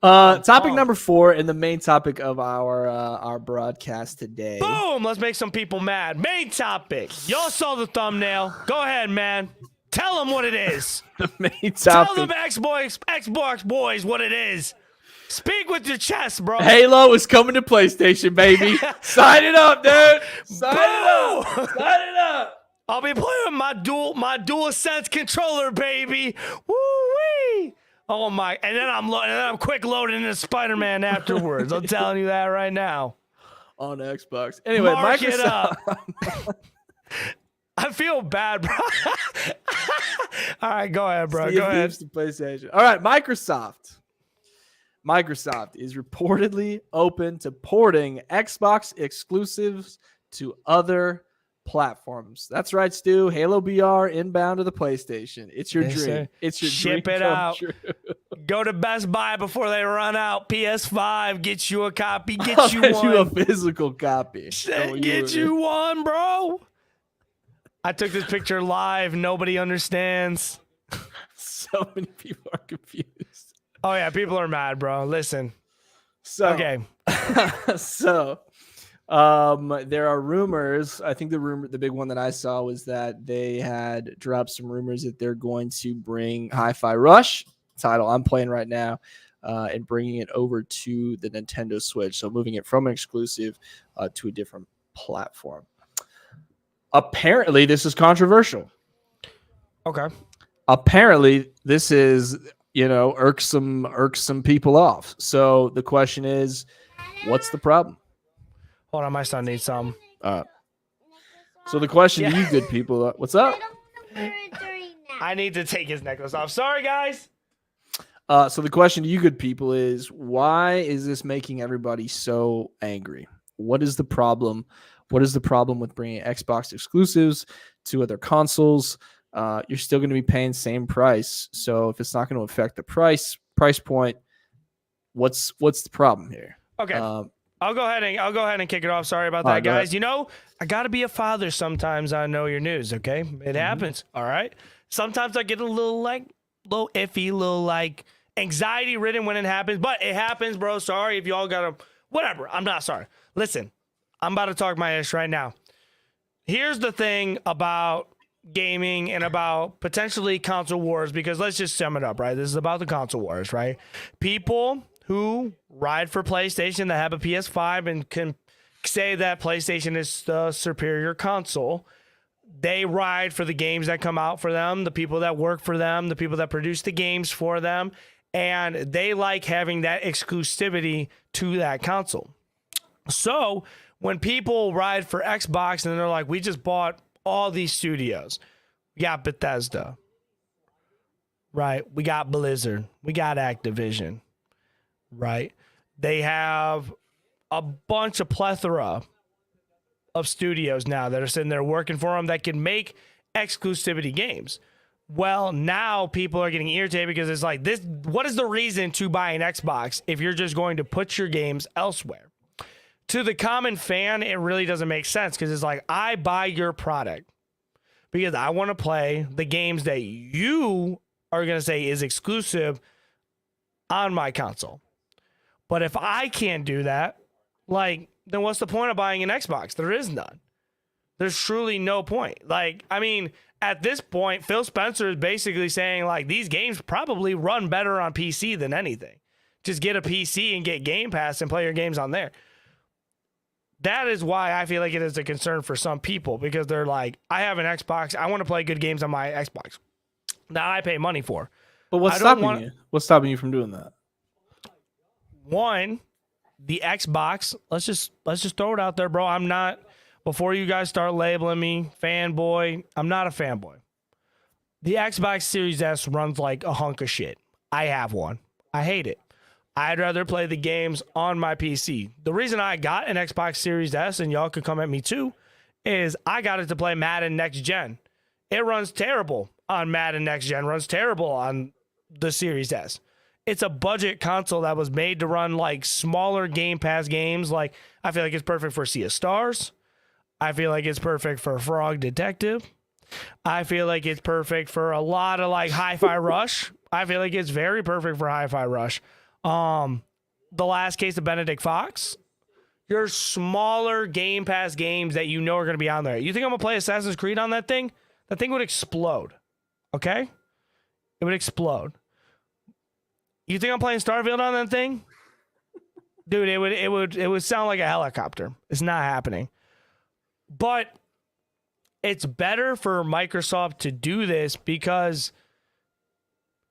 Topic number 4 and the main topic of our broadcast today. Boom! Let's make some people mad. Main topic. Y'all saw the thumbnail. Go ahead, man. Tell them what it is. The main topic. Tell them Xbox boys what it is. Speak with your chest, bro. Halo is coming to PlayStation, baby. Sign it up, dude. Sign it up. I'll be playing with my dual sense controller, baby. Woo-wee. Oh my! And then I'm quick loading into Spider-Man afterwards. I'm telling you that right now. On Xbox. Anyway, Mark Microsoft. It up. I feel bad, bro. All right, go ahead, bro. Go ahead. To PlayStation. All right, Microsoft is reportedly open to porting Xbox exclusives to other platforms. That's right, Stu. Halo BR inbound to the PlayStation. It's your dream. Sir. It's your Ship dream it come out. True. Go to Best Buy before they run out. PS5, get you a copy. Get I'll you get one. you a physical copy. Get you one, bro. I took this picture live. Nobody understands. So many people are confused. Oh yeah, people are mad, bro. Listen. Okay. There are rumors. I think the big one that I saw was that they had dropped some rumors that they're going to bring Hi-Fi Rush, title I'm playing right now, and bringing it over to the Nintendo Switch. So moving it from an exclusive to a different platform. Apparently, this is controversial. Okay. Apparently, this is irk some people off. So the question is, what's the problem? Hold on, my son needs some. So the question to you good people, what's up? I need to take his necklace off. Sorry, guys. So the question to you good people is, why is this making everybody so angry? What is the problem? What is the problem with bringing Xbox exclusives to other consoles? You're still going to be paying same price. So if it's not going to affect the price point, what's the problem here? Okay. I'll go ahead and kick it off. Sorry about that, guys. I got to be a father sometimes. I know your news, okay? It happens, all right? Sometimes I get a little iffy, like anxiety ridden when it happens, but it happens, bro. Sorry if y'all got to whatever. I'm not sorry. Listen, I'm about to talk my ish right now. Here's the thing about gaming and about potentially console wars, because let's just sum it up, right? This is about the console wars, right? People who ride for PlayStation that have a PS5 and can say that PlayStation is the superior console. They ride for the games that come out for them, the people that work for them, the people that produce the games for them, and they like having that exclusivity to that console. So when people ride for Xbox and they're like, we just bought all these studios. We got Bethesda, right? We got Blizzard. We got Activision, right? They have a bunch of plethora of studios now that are sitting there working for them that can make exclusivity games. Well, now people are getting irritated because it's like this. What is the reason to buy an Xbox if you're just going to put your games elsewhere? To the common fan, it really doesn't make sense because it's like, I buy your product because I want to play the games that you are going to say is exclusive on my console. But if I can't do that, like, then what's the point of buying an Xbox? There is none. There's truly no point. Like, I mean, at this point, Phil Spencer is basically saying, like, these games probably run better on PC than anything. Just get a PC and get Game Pass and play your games on there. That is why I feel like it is a concern for some people, because they're like, I have an Xbox. I want to play good games on my Xbox that I pay money for. But what's stopping you? What's stopping you from doing that? One, the Xbox. Let's just throw it out there, bro. I'm not. Before you guys start labeling me fanboy, I'm not a fanboy. The Xbox Series S runs like a hunk of shit. I have one. I hate it. I'd rather play the games on my PC. The reason I got an Xbox Series S, and y'all could come at me too, is I got it to play Madden Next Gen. It runs terrible on Madden Next Gen, runs terrible on the Series S. It's a budget console that was made to run like smaller Game Pass games. Like, I feel like it's perfect for Sea of Stars. I feel like it's perfect for Frog Detective. I feel like it's perfect for a lot of like Hi-Fi Rush. I feel like it's very perfect for Hi-Fi Rush. The Last Case of Benedict Fox. Your smaller Game Pass games that you know are going to be on there. You think I'm going to play Assassin's Creed on that thing? That thing would explode. Okay? It would explode. You think I'm playing Starfield on that thing? Dude, it would sound like a helicopter. It's not happening. But it's better for Microsoft to do this because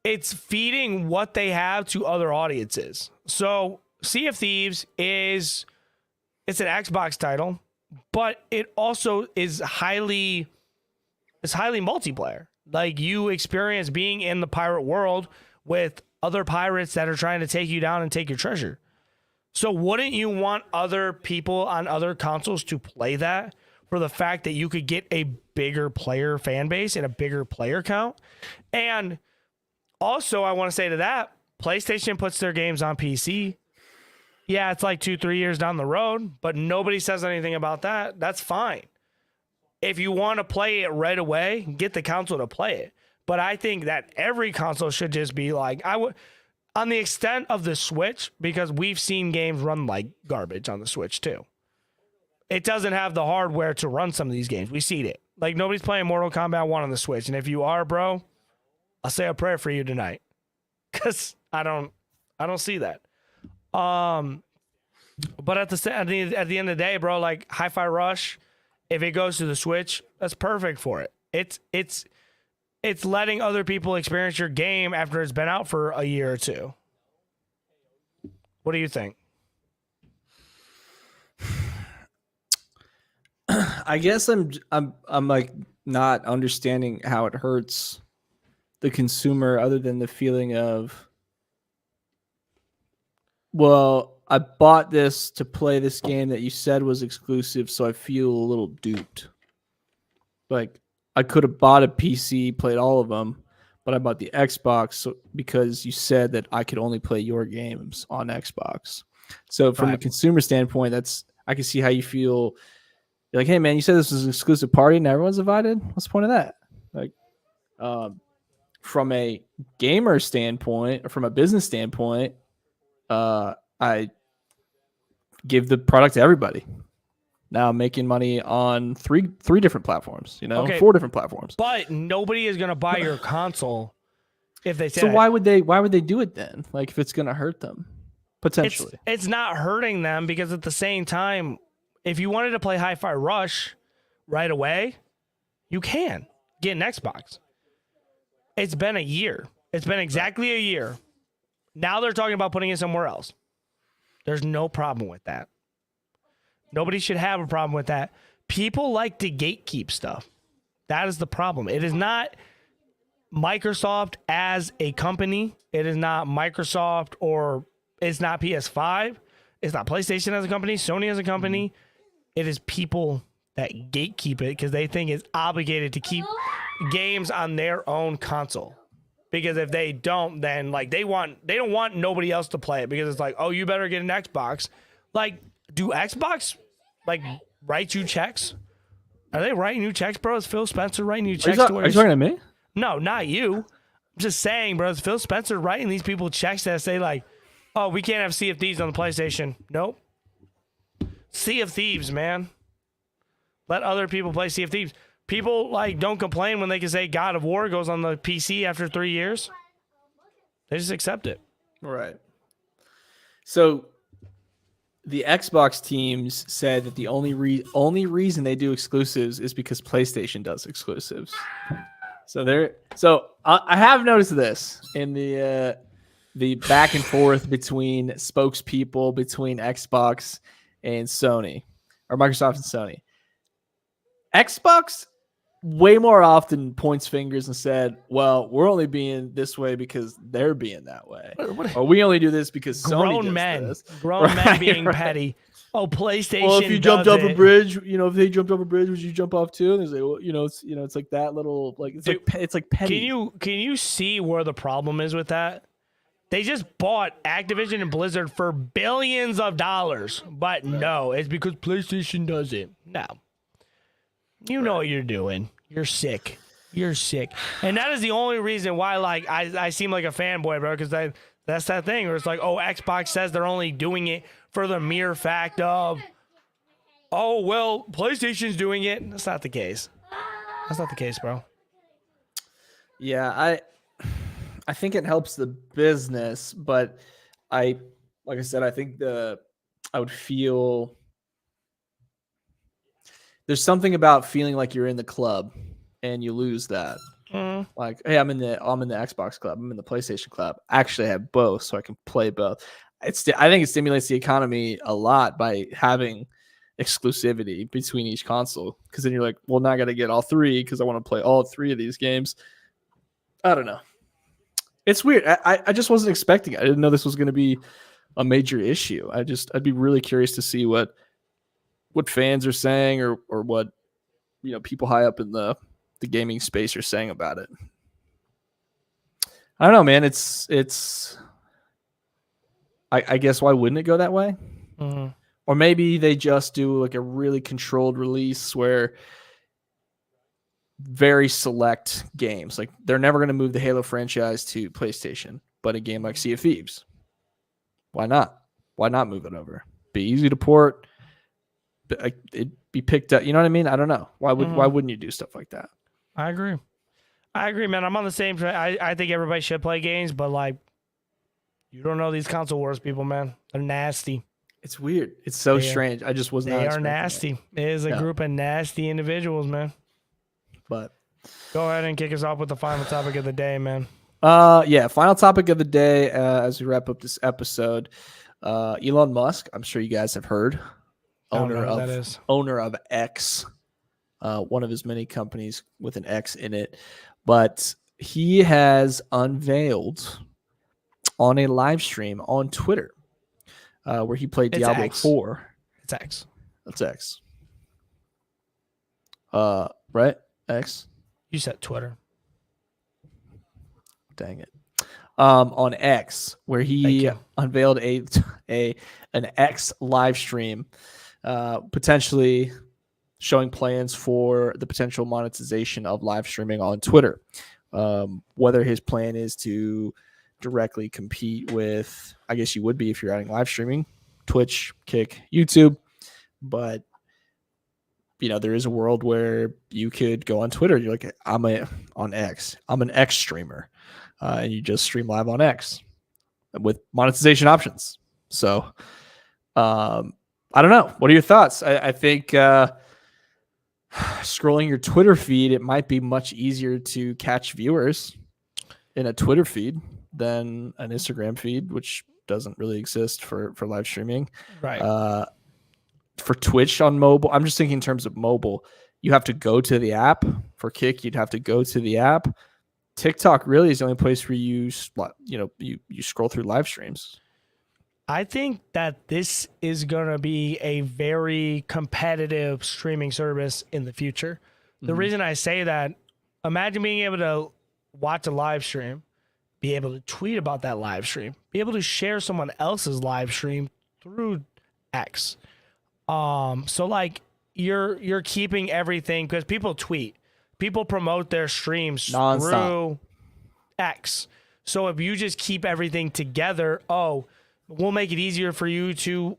it's feeding what they have to other audiences. So Sea of Thieves it's an Xbox title, but it also is highly multiplayer. Like, you experience being in the pirate world with other pirates that are trying to take you down and take your treasure. So wouldn't you want other people on other consoles to play that for the fact that you could get a bigger player fan base and a bigger player count? And also, I want to say to that, PlayStation puts their games on PC. Yeah, it's like 2-3 years down the road, but nobody says anything about that. That's fine. If you want to play it right away, get the console to play it. But I think that every console should just be like, on the extent of the Switch, because we've seen games run like garbage on the Switch too. It doesn't have the hardware to run some of these games. We see it. Like, nobody's playing Mortal Kombat 1 on the Switch. And if you are, bro, I'll say a prayer for you tonight. Because I don't see that. But at the end of the day, bro, like, Hi-Fi Rush, if it goes to the Switch, that's perfect for it. It's letting other people experience your game after it's been out for a year or two. What do you think? I guess I'm like not understanding how it hurts the consumer, other than the feeling of, well, I bought this to play this game that you said was exclusive, so I feel a little duped. Like, I could have bought a PC, played all of them, but I bought the Xbox because you said that I could only play your games on Xbox. So from a consumer standpoint, I can see how you feel. You're like, hey man, you said this was an exclusive party and everyone's invited. What's the point of that? Like, from a gamer standpoint, or from a business standpoint, I give the product to everybody. Now I'm making money on three different platforms, okay, 4 different platforms. But nobody is going to buy your console if they say so. Why would they do it then? Like, if it's going to hurt them potentially. It's not hurting them, because at the same time, if you wanted to play Hi-Fi Rush right away, you can get an Xbox. It's been a year. It's been exactly a year. Now they're talking about putting it somewhere else. There's no problem with that. Nobody should have a problem with that. People like to gatekeep stuff. That is the problem. It is not Microsoft as a company. It is not Microsoft, or it's not PS5. It's not PlayStation as a company, Sony as a company. It is people that gatekeep it because they think it's obligated to keep games on their own console. Because if they don't, then like they don't want nobody else to play it because it's like, oh, you better get an Xbox. Like, do Xbox like write you checks? Are they writing you checks, bro? Is Phil Spencer writing you checks? Are you talking to me? No, not you. I'm just saying, bro. Is Phil Spencer writing these people checks that say like, oh, we can't have Sea of Thieves on the PlayStation? Nope. Sea of Thieves, man. Let other people play Sea of Thieves. People like don't complain when they can say God of War goes on the PC after 3 years. They just accept it. Right. So the Xbox teams said that the only reason they do exclusives is because PlayStation does exclusives. So I have noticed this in the back and forth between spokespeople between Xbox and Sony, or Microsoft and Sony. Xbox way more often points fingers and said, well, we're only being this way because they're being that way. Or we only do this because Sony does this. Grown men being petty. Oh, PlayStation. Well, if you jumped off a bridge, if they jumped off a bridge, would you jump off too? And they say, well, it's like that little, like it's like petty. Can you see where the problem is with that? They just bought Activision and Blizzard for billions of dollars, but no, it's because PlayStation does it. No. You know what you're doing. You're sick. You're sick. And that is the only reason why, like, I seem like a fanboy, bro, because that's that thing where it's like, oh, Xbox says they're only doing it for the mere fact of, oh, well, PlayStation's doing it. That's not the case. That's not the case, bro. Yeah, I think it helps the business, but like I said, I think I would feel... There's something about feeling like you're in the club and you lose that. Like, hey, I'm in the Xbox club. I'm in the PlayStation club. Actually, I have both, so I can play both. I think it stimulates the economy a lot by having exclusivity between each console. Because then you're like, well, now I got to get all three because I want to play all three of these games. I don't know. It's weird. I just wasn't expecting it. I didn't know this was going to be a major issue. I'd be really curious to see what fans are saying or what people high up in the gaming space are saying about it. I don't know, man. It's I guess why wouldn't it go that way? Mm-hmm. Or maybe they just do like a really controlled release where very select games, like they're never going to move the Halo franchise to PlayStation, but a game like Sea of Thieves, why not move it over? Be easy to port. It'd be picked up. You know what I mean? I don't know. Why wouldn't you do stuff like that? I agree, man. I'm on the same track. I think everybody should play games, but like, you don't know these console wars people, man. They're nasty. It's weird. It's so strange. I just was not. They are nasty. It is a group of nasty individuals, man. But go ahead and kick us off with the final topic of the day, man. Final topic of the day as we wrap up this episode. Elon Musk. I'm sure you guys have heard. Owner of X, one of his many companies with an X in it, but he has unveiled on a live stream on Twitter where he played Diablo 4. It's X. That's X. Right? X. You said Twitter. Dang it. On X, where he unveiled an X live stream. Potentially showing plans for the potential monetization of live streaming on Twitter. Whether his plan is to directly compete with, I guess you would be if you're adding live streaming, Twitch, Kick, YouTube. But, there is a world where you could go on Twitter. You're like, on X. I'm an X streamer. And you just stream live on X with monetization options. So, I don't know. What are your thoughts? I think scrolling your Twitter feed, it might be much easier to catch viewers in a Twitter feed than an Instagram feed, which doesn't really exist for live streaming. Right. For Twitch on mobile, I'm just thinking in terms of mobile, you have to go to the app. For Kick, you'd have to go to the app. TikTok really is the only place where you scroll through live streams. I think that this is going to be a very competitive streaming service in the future. The reason I say that, imagine being able to watch a live stream, be able to tweet about that live stream, be able to share someone else's live stream through X. So like you're keeping everything because people tweet, people promote their streams Non-stop. through X. So if you just keep everything together, we'll make it easier for you to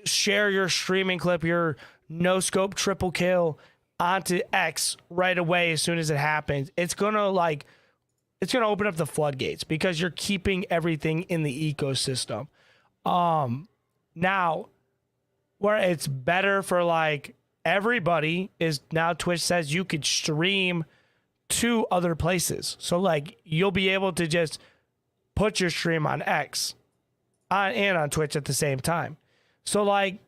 share your streaming clip, your no scope triple kill onto X right away as soon as it happens. It's gonna open up the floodgates because you're keeping everything in the ecosystem. Now, where it's better for like everybody is now Twitch says you could stream to other places. So like you'll be able to just put your stream on X and on Twitch at the same time. So like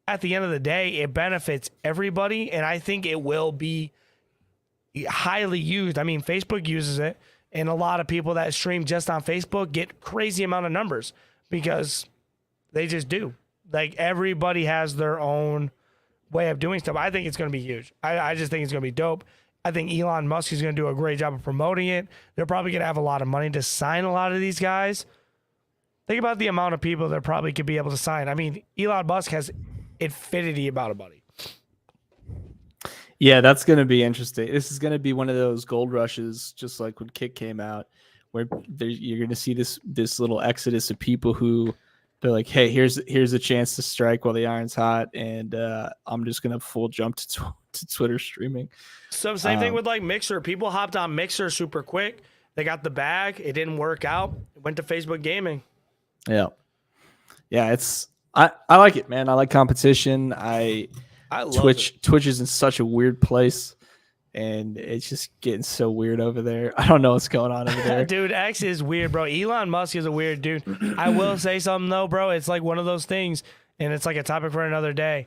at the end of the day, it benefits everybody, and I think it will be highly used. I mean, Facebook uses it, and a lot of people that stream just on Facebook get crazy amount of numbers because they just do. Like everybody has their own way of doing stuff. I think it's going to be huge. I just think it's going to be dope. I think Elon Musk is going to do a great job of promoting it. They're probably going to have a lot of money to sign a lot of these guys. Think about the amount of people that probably could be able to sign. I mean, Elon Musk has infinity amount of money. Yeah, that's going to be interesting. This is going to be one of those gold rushes, just like when Kick came out, where you're going to see this little exodus of people who they're like, hey, here's a chance to strike while the iron's hot, and I'm just going to full jump to Twitter streaming. So same thing with like Mixer. People hopped on Mixer super quick. They got the bag. It didn't work out. Went to Facebook Gaming. Yeah. I like it, man. I like competition. I love Twitch. Twitch is in such a weird place, and it's just getting so weird over there. I don't know what's going on over there. Dude, X is weird, bro. Elon Musk is a weird dude. I will say something though, bro. It's like one of those things, and it's like a topic for another day.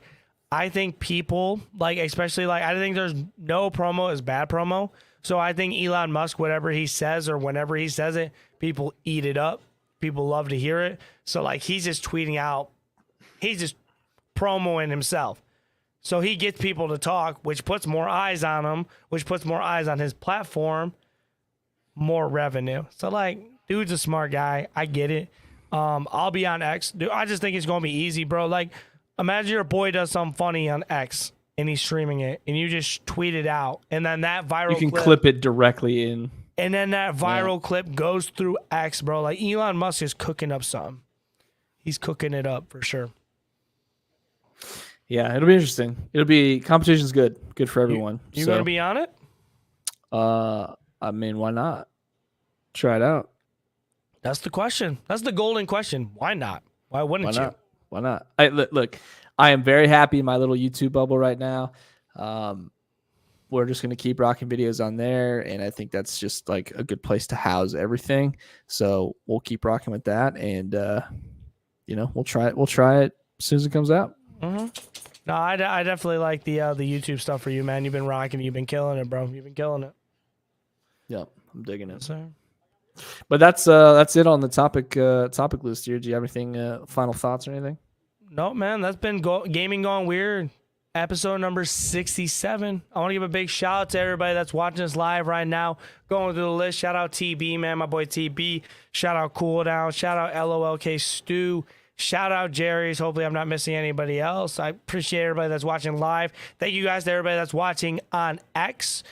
I think people, like, especially like, I think there's no promo is bad promo. So I think Elon Musk, whatever he says or whenever he says it, people eat it up. People love to hear it. So like he's just tweeting out, he's just promoing himself. So he gets people to talk, which puts more eyes on him, which puts more eyes on his platform, more revenue. So like, dude's a smart guy. I get it. I'll be on X. Dude, I just think it's going to be easy, bro. Like, imagine your boy does something funny on X and he's streaming it and you just tweet it out. And then that viral You can clip it directly in. And then that viral clip goes through X, bro. Like Elon Musk is cooking up something. He's cooking it up for sure. Yeah, it'll be interesting. Competition's good. Good for everyone. You going to be on it? I mean, why not? Try it out. That's the question. That's the golden question. Why not? Why wouldn't you? Why not? Look, I am very happy in my little YouTube bubble right now. We're just going to keep rocking videos on there, and I think that's just like a good place to house everything. So we'll keep rocking with that, and we'll try it. We'll try it as soon as it comes out. Mm-hmm. No, I definitely like the YouTube stuff for you, man. You've been rocking. You've been killing it, bro. You've been killing it. Yeah, I'm digging it. So. But that's it on the topic list here. Do you have anything final thoughts or anything? No, man. That's been Gaming Gone Weird, episode number 67. I want to give a big shout out to everybody that's watching us live right now. Going through the list. Shout out TB, man, my boy TB. Shout out Cooldown. Shout out LOLK Stu. Shout out Jerry's. Hopefully I'm not missing anybody else. I appreciate everybody that's watching live. Thank you guys to everybody that's watching on X.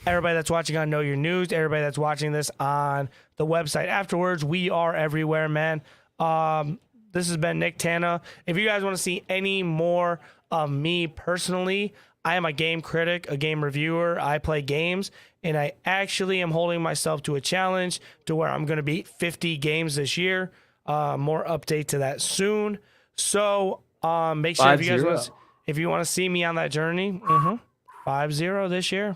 Everybody that's watching on Know Your News. Everybody that's watching this on the website afterwards. We are everywhere, man. This has been Nicktana. If you guys want to see any more of me personally, I am a game critic, a game reviewer. I play games, and I actually am holding myself to a challenge to where I'm going to beat 50 games this year. More update to that soon. So make sure if you want to see me on that journey, 5-0 this year.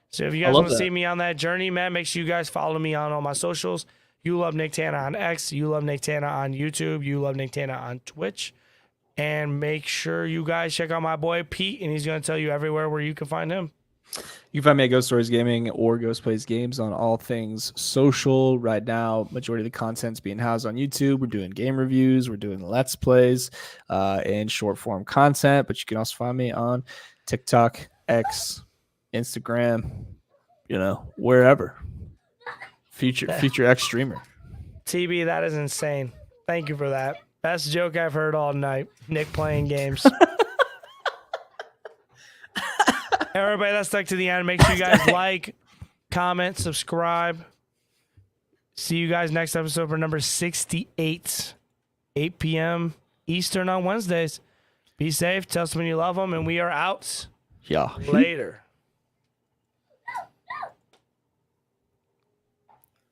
So if you guys want to see me on that journey, man, make sure you guys follow me on all my socials. You love Nicktana on X. You love Nicktana on YouTube. You love Nicktana on Twitch. And make sure you guys check out my boy Pete, and he's going to tell you everywhere where you can find him. You can find me at Ghost Stories Gaming or Ghost Plays Games on all things social. Right now, majority of the content's being housed on YouTube. We're doing game reviews, we're doing Let's Plays, and short form content. But you can also find me on TikTok, X, Instagram, wherever. Future X streamer. TB, that is insane. Thank you for that. Best joke I've heard all night. Nick playing games. Everybody that stuck to the end, make sure you guys like, comment, subscribe. See you guys next episode for number 68, 8 p.m. Eastern on Wednesdays. Be safe. Tell someone you love them, and we are out. Yeah. Later.